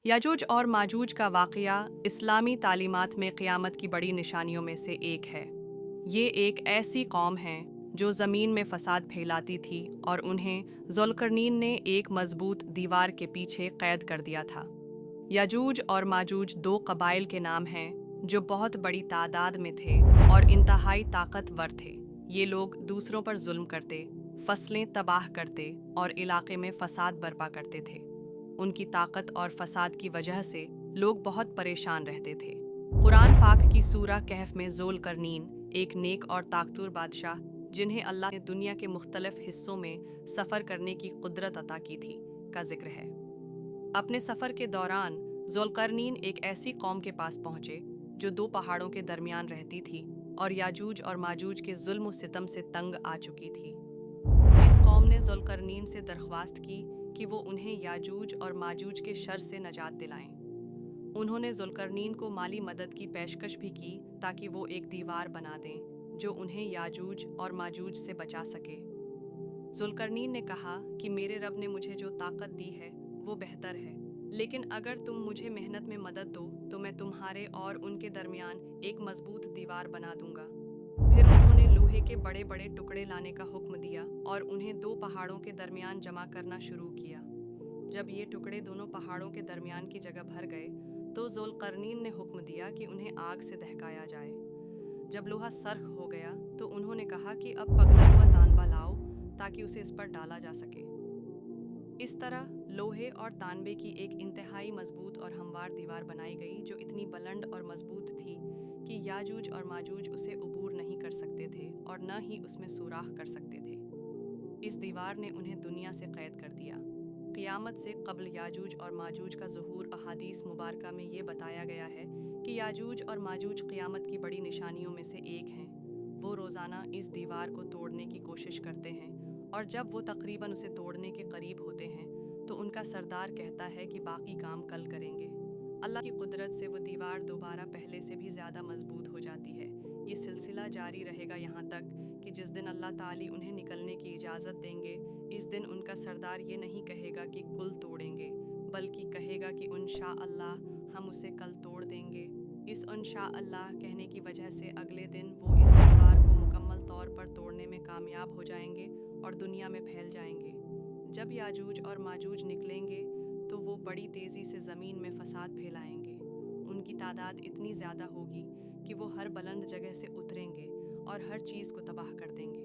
याजूज और माजूज का वाक़या इस्लामी तालीमात में क़यामत की बड़ी निशानियों में से एक है। ये एक ऐसी कौम है जो ज़मीन में फ़साद फैलाती थी और उन्हें ज़ुल्करनैन ने एक मज़बूत दीवार के पीछे क़ैद कर दिया था। याजूज और माजूज दो कबाइल के नाम हैं जो बहुत बड़ी तादाद में थे और इंतहाई ताकतवर थे। ये लोग दूसरों पर जुल्म करते, फसलें तबाह करते और इलाके में फ़साद बर्पा करते थे। उनकी ताकत और फसाद की वजह से लोग बहुत परेशान रहते थे। कुरान पाक की सूरा कहफ में ज़ुल्करनैन एक नेक और ताकतवर बादशाह, जिन्हें अल्लाह ने दुनिया के मुख्तलिफ हिस्सों में सफ़र करने की कुदरत अता की थी, का जिक्र है। अपने सफ़र के दौरान ज़ुल्करनैन एक ऐसी कौम के पास पहुँचे जो दो पहाड़ों के दरमियान रहती थी और याजूज और माजूज के जुल्म व सितम से तंग आ चुकी थी। इस कौम ने ज़ुल्करनैन से दरख्वास्त की कि वो उन्हें याजूज और माजूज के शर से नजात दिलाएं। उन्होंने ज़ुल्करनैन को माली मदद की पेशकश भी की ताकि वो एक दीवार बना दें जो उन्हें याजूज और माजूज से बचा सके। ज़ुल्करनैन ने कहा कि मेरे रब ने मुझे जो ताकत दी है वो बेहतर है, लेकिन अगर तुम मुझे मेहनत में मदद दो तो मैं तुम्हारे और उनके दरमियान एक मजबूत दीवार बना दूंगा। फिर उन्होंने लोहे के बड़े बड़े टुकड़े लाने का हुक्म दिया और उन्हें दो पहाड़ों के दरमियान जमा करना शुरू किया। जब ये टुकड़े दोनों पहाड़ों के दरमियान की जगह भर गए तो ज़ुल्करनैन ने हुक्म दिया कि उन्हें आग से दहकाया जाए। जब लोहा सर्ख हो गया तो उन्होंने कहा कि अब पगला हुआ तांबा लाओ ताकि उसे इस पर डाला जा सके। इस तरह लोहे और तांबे की एक इंतहाई मजबूत और हमवार दीवार बनाई गई जो इतनी बुलंद और मजबूत थी कि याजूज और माजूज उसे अबूर नहीं कर सकते थे और न ही उसमें सुराख कर सकते थे। इस दीवार ने उन्हें दुनिया से कैद कर दिया। क़यामत से क़ब्ल याजूज और माजूज का ज़ुहूर अहादीस मुबारका में ये बताया गया है कि याजूज और माजूज क़यामत की बड़ी निशानियों में से एक हैं। वो रोज़ाना इस दीवार को तोड़ने की कोशिश करते हैं और जब वो तकरीबन उसे तोड़ने के करीब होते हैं तो उनका सरदार कहता है कि बाकी काम कल करेंगे। अल्लाह की कुदरत से वो दीवार दोबारा पहले से भी ज़्यादा मजबूत हो जाती है। ये सिलसिला जारी रहेगा यहाँ तक कि जिस दिन अल्लाह ताली उन्हें निकलने की इजाज़त देंगे, इस दिन उनका सरदार ये नहीं कहेगा कि कुल तोड़ेंगे, बल्कि कहेगा कि इंशा अल्लाह हम उसे कल तोड़ देंगे। इस इंशा अल्लाह कहने की वजह से अगले दिन वो इस दीवार को मुकम्मल तौर पर तोड़ने में कामयाब हो जाएंगे और दुनिया में फैल जाएंगे। जब याजूज और माजूज निकलेंगे तो वो बड़ी तेज़ी से ज़मीन में फ़साद फैलाएंगे। उनकी तादाद इतनी ज़्यादा होगी कि वो हर बुलंद जगह से उतरेंगे और हर चीज़ को तबाह कर देंगे।